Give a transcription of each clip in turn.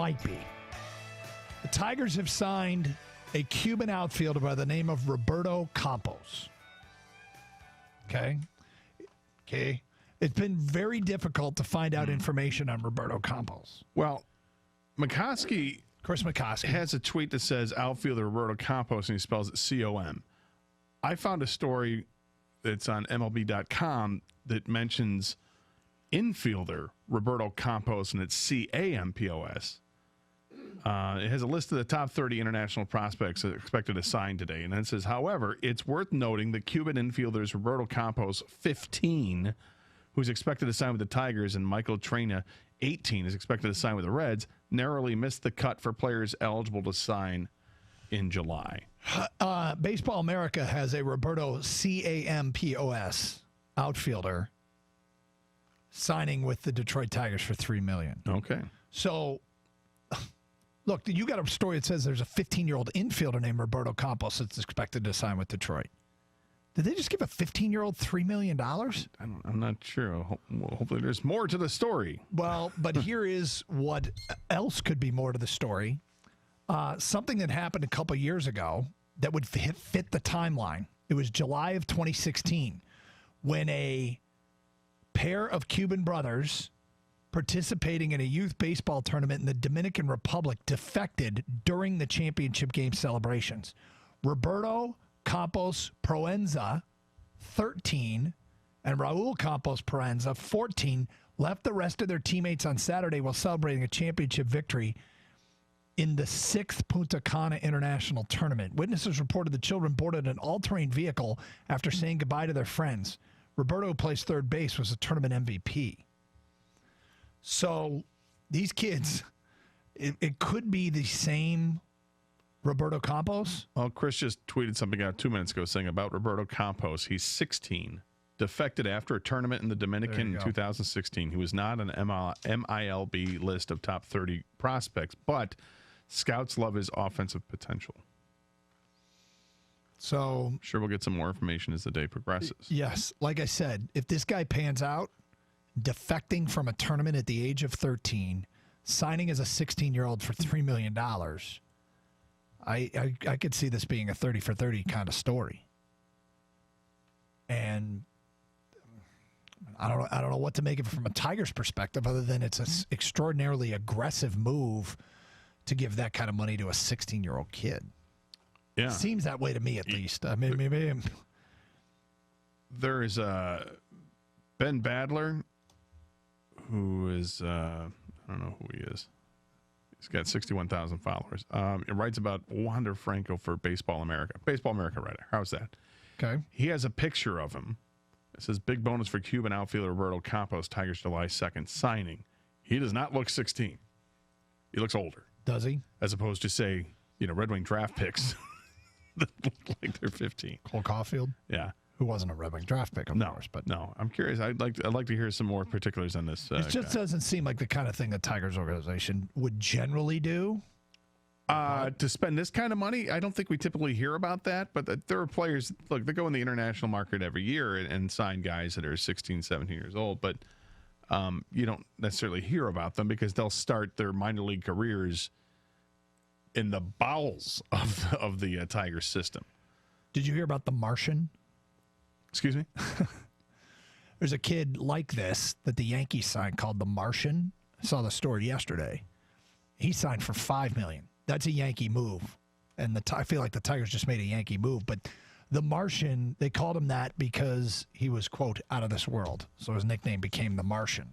might be. The Tigers have signed a Cuban outfielder by the name of Roberto Campos. Okay. It's been very difficult to find out information on Roberto Campos. Well, Chris McCoskey has a tweet that says outfielder Roberto Campos, and he spells it C-O-M. I found a story that's on MLB.com that mentions infielder Roberto Campos, and it's C-A-M-P-O-S. It has a list of the top 30 international prospects expected to sign today. And then it says, however, it's worth noting that Cuban infielders Roberto Campos, 15, who's expected to sign with the Tigers, and Michael Trina, 18, is expected to sign with the Reds, narrowly missed the cut for players eligible to sign in July. Baseball America has a Roberto Campos outfielder signing with the Detroit Tigers for $3 million. Okay. So, look, you got a story that says there's a 15-year-old infielder named Roberto Campos that's expected to sign with Detroit. Did they just give a 15-year-old $3 million? I'm not sure. Hopefully there's more to the story. Well, but here is what else could be more to the story. Something that happened a couple years ago that would fit the timeline. It was July of 2016 when a pair of Cuban brothers participating in a youth baseball tournament in the Dominican Republic defected during the championship game celebrations. Roberto Campos Proenza, 13, and Raul Campos Proenza, 14, left the rest of their teammates on Saturday while celebrating a championship victory in the 6th Punta Cana International Tournament. Witnesses reported the children boarded an all-terrain vehicle after saying goodbye to their friends. Roberto, who plays third base, was a tournament MVP. So these kids, it could be the same Roberto Campos. Well, Chris just tweeted something out 2 minutes ago saying about Roberto Campos. He's 16, defected after a tournament in the Dominican in 2016. He was not on an MILB list of top 30 prospects, but scouts love his offensive potential. So I'm sure we'll get some more information as the day progresses. Yes. Like I said, if this guy pans out, defecting from a tournament at the age of 13, signing as a 16-year-old for $3 million, I could see this being a 30 for 30 kind of story. And I don't know what to make of it from a Tigers perspective other than it's an extraordinarily aggressive move to give that kind of money to a 16-year-old kid. Yeah. Seems that way to me, at least. I mean, maybe there is Ben Badler, who is I don't know who he is. He's got 61,000 followers. He writes about Wander Franco for Baseball America. Baseball America writer. How's that? Okay. He has a picture of him. It says, big bonus for Cuban outfielder Roberto Campos, Tigers July 2nd signing. He does not look 16. He looks older. Does he? As opposed to, say, Red Wing draft picks that look like they're 15. Cole Caulfield? Yeah. Who wasn't a Red Wing draft pick, of course. But no, I'm curious. I'd like to hear some more particulars on this. It just doesn't seem like the kind of thing the Tigers organization would generally do. To spend this kind of money, I don't think we typically hear about that. But there are players, look, they go in the international market every year and sign guys that are 16, 17 years old. But you don't necessarily hear about them because they'll start their minor league careers in the bowels of the Tigers system. Did you hear about the Martian? Excuse me? There's a kid like this that the Yankees signed called the Martian. I saw the story yesterday. He signed for $5 million. That's a Yankee move. And I feel like the Tigers just made a Yankee move. But the Martian, they called him that because he was, quote, out of this world. So his nickname became the Martian.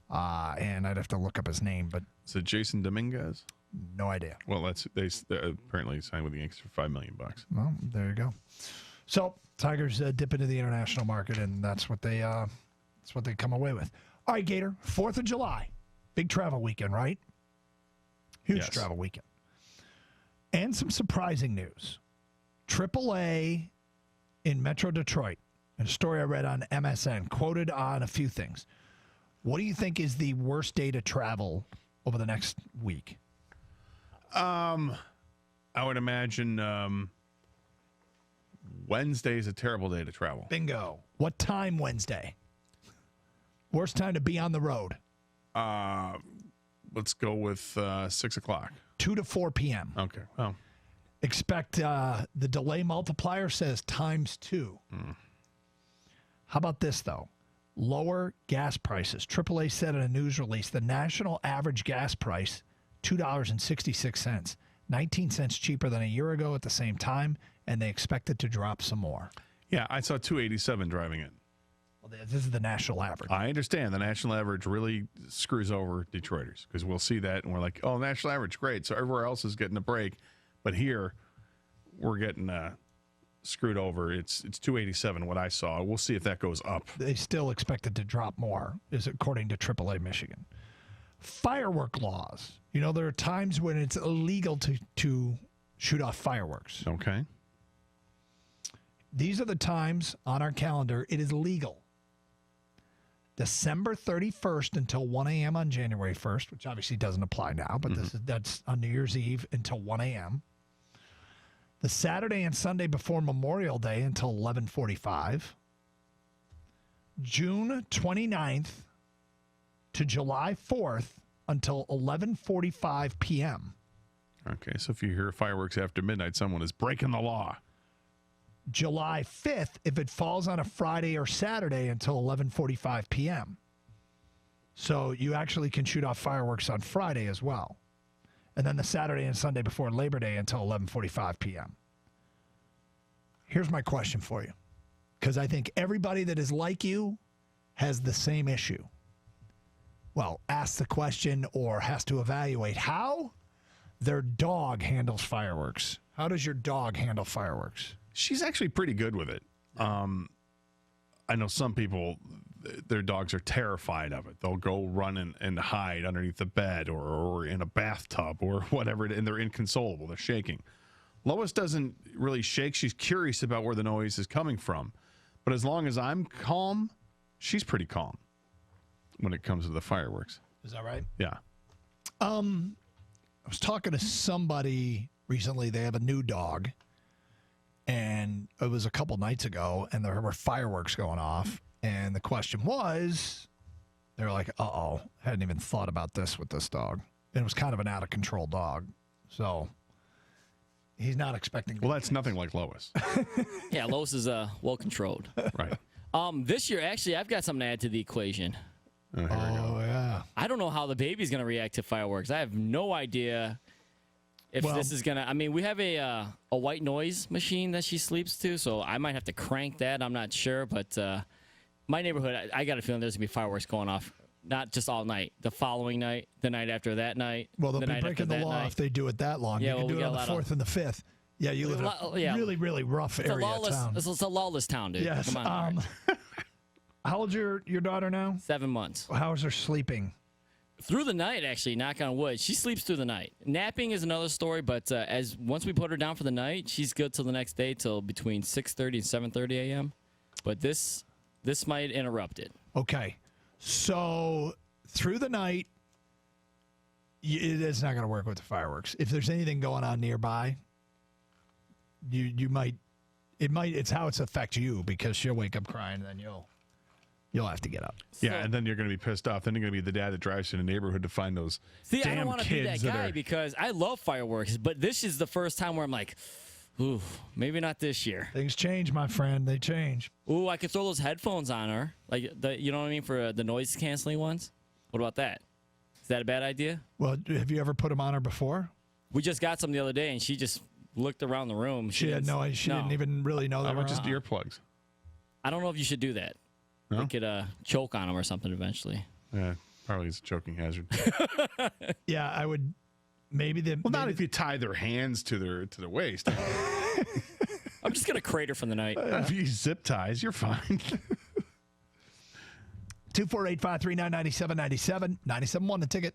And I'd have to look up his name. But is it Jason Dominguez? No idea. Well, they apparently signed with the Yankees for $5 million. Well, there you go. So Tigers dip into the international market, and that's what they come away with. All right, Gator, 4th of July, big travel weekend, right? Huge travel weekend. And some surprising news. AAA in Metro Detroit, in a story I read on MSN, quoted on a few things. What do you think is the worst day to travel over the next week? I would imagine Wednesday is a terrible day to travel. Bingo. What time Wednesday? Worst time to be on the road? let's go with 6 o'clock. 2 to 4 p.m. Okay. Well, Expect the delay multiplier says ×2. How about this, though? Lower gas prices. AAA said in a news release the national average gas price, $2.66, 19 cents cheaper than a year ago at the same time, and they expect it to drop some more. yeah, I saw 287 driving it. Well, this is the national average. I understand the national average really screws over Detroiters because we'll see that and we're like, oh, national average, great. So everywhere else is getting a break. But here, we're getting screwed over. It's 287 what I saw. We'll see if that goes up. They still expect it to drop more, is according to AAA Michigan. Firework laws. You know, there are times when it's illegal to shoot off fireworks. Okay. These are the times on our calendar it is legal. December 31st until 1 a.m. on January 1st, which obviously doesn't apply now, but that's on New Year's Eve until 1 a.m. The Saturday and Sunday before Memorial Day until 11:45. June 29th to July 4th until 11:45 p.m. Okay, so if you hear fireworks after midnight, someone is breaking the law. July 5th if it falls on a Friday or Saturday until 11:45 p.m. So you actually can shoot off fireworks on Friday as well. And then the Saturday and Sunday before Labor Day until 11:45 p.m. Here's my question for you, because I think everybody that is like you has the same issue. Well, ask the question or has to evaluate how their dog handles fireworks. How does your dog handle fireworks? She's actually pretty good with it. I know some people, their dogs are terrified of it. They'll go run and hide underneath the bed or in a bathtub or whatever, and they're inconsolable. They're shaking. Lois doesn't really shake. She's curious about where the noise is coming from. But as long as I'm calm, she's pretty calm when it comes to the fireworks. Is that right? Yeah. I was talking to somebody recently. They have a new dog. And it was a couple nights ago, and there were fireworks going off. And the question was, they were like, uh-oh, hadn't even thought about this with this dog. And it was kind of an out-of-control dog. So he's not expecting. Well, that's nothing like Lois. Yeah, Lois is well-controlled. Right. This year, actually, I've got something to add to the equation. Here we go. Yeah. I don't know how the baby's going to react to fireworks. I have no idea if this is going to... I mean, we have a white noise machine that she sleeps to, so I might have to crank that. I'm not sure, but my neighborhood, I got a feeling there's going to be fireworks going off, not just all night. The following night, the night after that night. Well, they'll the be night breaking after the that law night. if they do it that long. Yeah, You can do we it on got the a lot 4th and the 5th. Yeah, you live in a really, really rough It's a area of lawless, town. it's a lawless town, dude. Yes. Come on. How old's your daughter now? 7 months. How is her sleeping? Through the night, actually, knock on wood. She sleeps through the night. Napping is another story, but as once we put her down for the night, she's good till the next day, till between 6:30 and 7:30 a.m. But this might interrupt it. Okay. So through the night, it's not going to work with the fireworks. If there's anything going on nearby, it's how it's affect you, because she'll wake up crying and then you'll have to get up. Yeah, and then you're going to be pissed off. Then you're going to be the dad that drives to the neighborhood to find those See, damn I don't want to be that kids guy are... because I love fireworks, but this is the first time where I'm like, ooh, maybe not this year. Things change, my friend. They change. Ooh, I could throw those headphones on her, like you know what I mean, for the noise canceling ones. What about that? Is that a bad idea? Well, have you ever put them on her before? We just got some the other day, and she just looked around the room. She didn't even really know How that. about just earplugs? I don't know if you should do that. No? They could choke on them or something eventually. Yeah, probably is a choking hazard. Yeah, I would. Maybe the. Well, not if you tie their hands to their waist. I'm just gonna crater for the night. If you zip ties, you're fine. 248-539-9797, 97.1 the ticket.